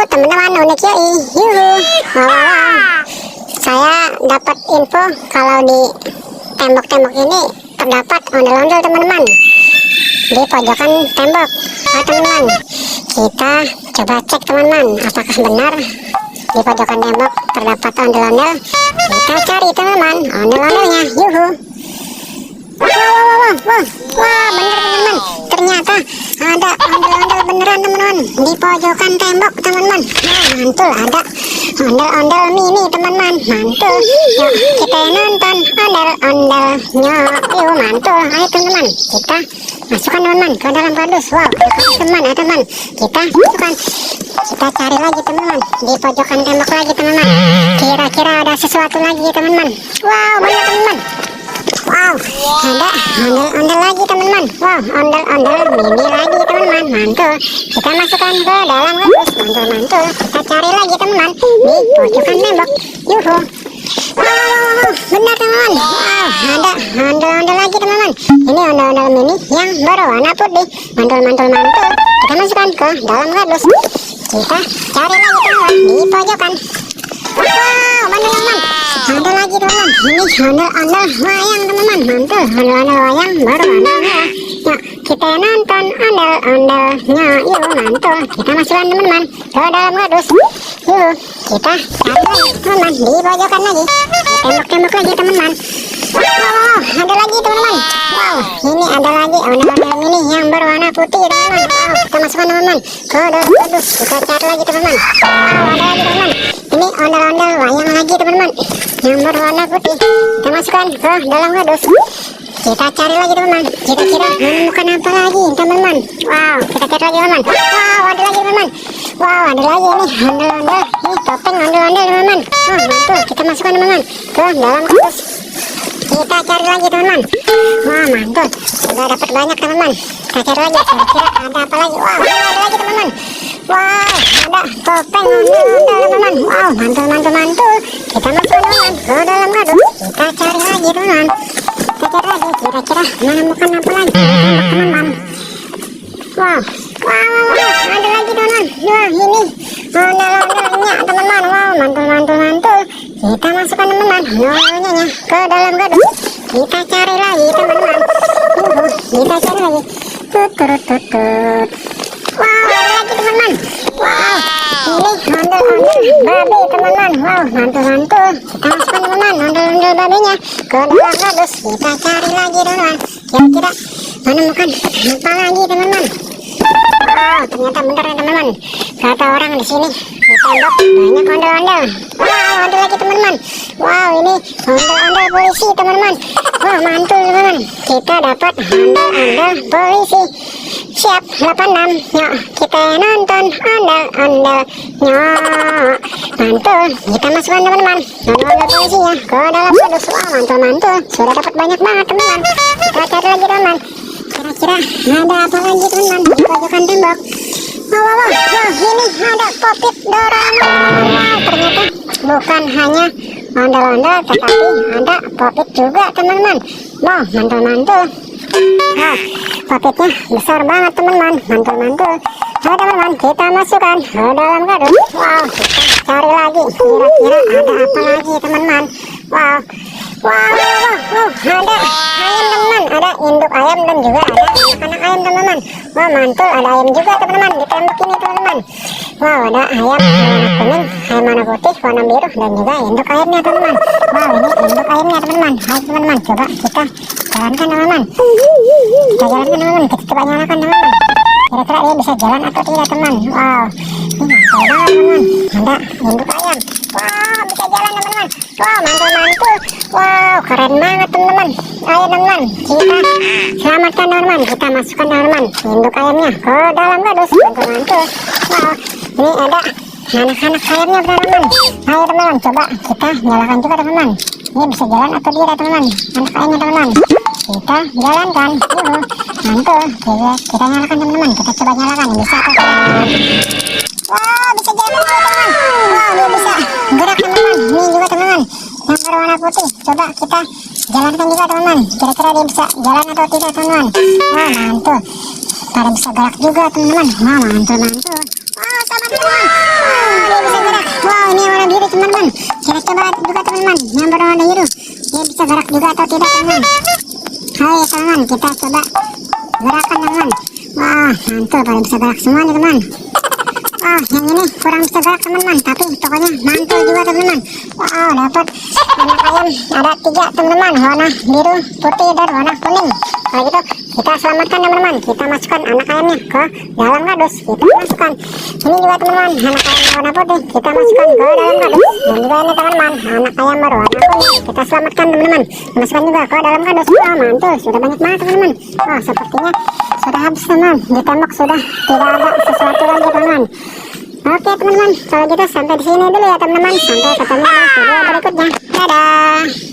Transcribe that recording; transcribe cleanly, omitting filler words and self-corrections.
teman-teman, unik yoi. Yuhu. Wow. Saya dapat info kalau di tembok-tembok ini terdapat ondel-ondel teman-teman di pojokan tembok. Teman-teman, kita coba cek teman-teman, apakah benar di pojokan tembok terdapat ondel-ondel. Kita cari teman-teman ondel-ondelnya. Yuhu. Wah, bener teman-teman, ternyata ada ondel-ondel beneran teman-teman di pojokan tembok teman-teman. Mantul, ada ondel-ondel mini teman-teman, mantul. Yuk kita nonton ondel-ondelnya. Yuk mantul, ayo teman-teman, kita masukkan teman-teman ke dalam kardus. Wow, teman-teman, kita masukkan, kita cari lagi teman-teman di pojokan tembok lagi teman-teman. Kira-kira ada sesuatu lagi teman-teman. Wow, bener teman-teman. Wow, ada ondel-ondel lagi teman-teman. Wow, ondel-ondel mini lagi teman-teman, mantul. Kita masukkan ke dalam kardus, mantul. Kita cari lagi teman-teman di pojokan tembok. Yuhu. Wow, benar teman-teman. Wow, ada ondel-ondel lagi teman-teman. Ini ondel-ondel mini yang berwarna putih, mantul. Kita masukkan ke dalam kardus. Kita cari lagi teman-teman di pojokan. Wow, benar teman-teman. Ada lagi teman-teman. Ini ondel-ondel wayang teman-teman, mantul. Ondel-ondel wayang berwarna merah. Yuk kita nonton ondel-ondelnya. Yuk mantul. Kita masukkan teman-teman ke dalam kardus. Yuk kita cari lagi teman-teman di pojokan lagi, di tembok-tembok lagi teman-teman. Wow, ada lagi teman-teman. Wow, ini ada lagi ondel-ondel mini yang berwarna putih teman-teman. Wow, kita masukkan teman-teman ke dalam kardus. Kita cari lagi teman-teman. Wow, ada lagi teman-teman. Ini ondel-ondel wayang lagi teman-teman yang berwarna putih. Kita masukkan ke dalam kardus. Kita cari lagi teman-teman. Kira-kira menemukan apa lagi teman-teman? Wow, kita cari lagi teman-teman. Wow, ada lagi teman-teman. Wow, ada lagi ini ondel-ondel. Ini topeng ondel-ondel teman-teman. Oh, mantul. Kita masukkan teman-teman ke dalam kardus. Kita cari lagi teman-teman. Wah, mantul. Sudah dapat banyak teman-teman. Kita cari lagi. Kira-kira ada apa lagi? Wow, ini ada lagi teman-teman. Wow, ada topeng ondel-ondel teman-teman. Wow, mantul. Kita masukkan teman-teman ke dalam kardus. Kita cari lagi teman-teman. Kita cari lagi. Kira-kira menemukan apa lagi teman-teman? Wow, ada lagi teman-teman. Wah, ini ondel-ondelnya teman-teman. Wow, mantul. Kita masukkan teman-teman ondel-ondelnya ke dalam kardus. Kita cari lagi teman-teman. Kita cari lagi. Tut. Wow, ada lagi teman-teman. Wow, ini ondel-ondel babi teman-teman. Wow, mantul. Kita masukkan teman-teman ondel-ondel babinya ke dalam kardus. Kita cari lagi teman-teman. Kira-kira menemukan apa lagi teman-teman? Wow, ternyata benar ya teman-teman. Kata orang di sini di tembok banyak ondel-ondel. Wow, ada lagi teman-teman. Wow, ini ondel-ondel polisi teman-teman. Wow, mantul teman-teman. Kita dapat ondel-ondel polisi. Siap 86. Yuk kita nonton ondel-ondelnya. Mantul. Kita masukkan teman-teman ondel-ondel polisinya ke dalam kardus. Wow, mantul. Sudah dapat banyak banget teman-teman. Kita cari lagi teman-teman. Kira-kira ada apa lagi teman-teman di pojokan tembok? Wow, ini ada popit Doraemon. Wow, ternyata bukan hanya ondel-ondel tetapi ada popit juga teman-teman. Wow, mantul. Wow, popitnya besar banget teman-teman, mantul. Ayo teman-teman, kita masukkan ke dalam kardus. Wow, kita cari lagi. Kira-kira ada apa lagi teman-teman? Wow, ada ayam teman-teman, ada induk ayam dan juga ada anak ayam teman-teman. Wah, mantul, ada ayam juga teman-teman di tembok ini teman-teman. Wow, ada ayam warna kuning, ayam warna putih, warna biru dan juga induk ayamnya teman-teman. Wow, ini induk ayamnya teman-teman. Ayo teman-teman, coba kita jalankan teman-teman. Kita coba nyalakan teman-teman. Kira-kira dia bisa jalan atau tidak teman? Wow, ini mantul banget teman-teman. Ada induk ayam. Wow, bisa jalan teman-teman. Wow, mantul. Wow, keren banget teman-teman. Ayo teman-teman, kita selamatkan teman-teman. Kita masukkan teman-teman induk ayamnya ke dalam kardus. Mantul. Wow, ini ada anak-anak ayamnya teman-teman. Ayo teman-teman, coba kita nyalakan juga teman-teman. Ini bisa jalan atau tidak teman-teman? Anak ayamnya teman-teman. Kita jalankan. Mantul. Kita nyalakan teman-teman. Kita coba nyalakan. Bisa atau tidak? Wow, bisa jalan juga teman-teman. Wow, dia bisa gerak teman-teman. Ini juga teman-teman yang berwarna putih. Coba kita jalankan juga teman-teman. Kira-kira dia bisa jalan atau tidak teman-teman? Wah, mantul. Pada bisa gerak juga teman-teman. Wah, mantul. Wah, selamat teman-teman. juga teman-teman yang berwarna biru. Dia bisa gerak juga atau tidak teman-teman? Hai teman-teman, kita coba gerakan teman-teman. Wah mantul, pada bisa gerak semua nih teman. Wah yang ini kurang bisa gerak teman-teman, tapi pokoknya mantul juga teman-teman. Wow dapat anak ayam ada 3 teman-teman, warna biru, putih dan warna kuning. Kalau gitu kita selamatkan teman-teman, kita masukkan anak ayamnya ke dalam kardus, kita masukkan ini juga teman-teman, anak ayam warna putih kita masukkan ke dalam kardus, dan juga ini teman-teman anak ayam berwarna kuning kita selamatkan teman-teman, masukkan juga ke dalam kardus. Oh mantul, sudah banyak banget teman-teman. Oh sepertinya sudah habis teman, di tembok sudah tidak ada sesuatu lagi teman-teman. Oke teman-teman, kalau gitu sampai di sini dulu ya teman-teman, sampai ketemu di video berikutnya. Dadah.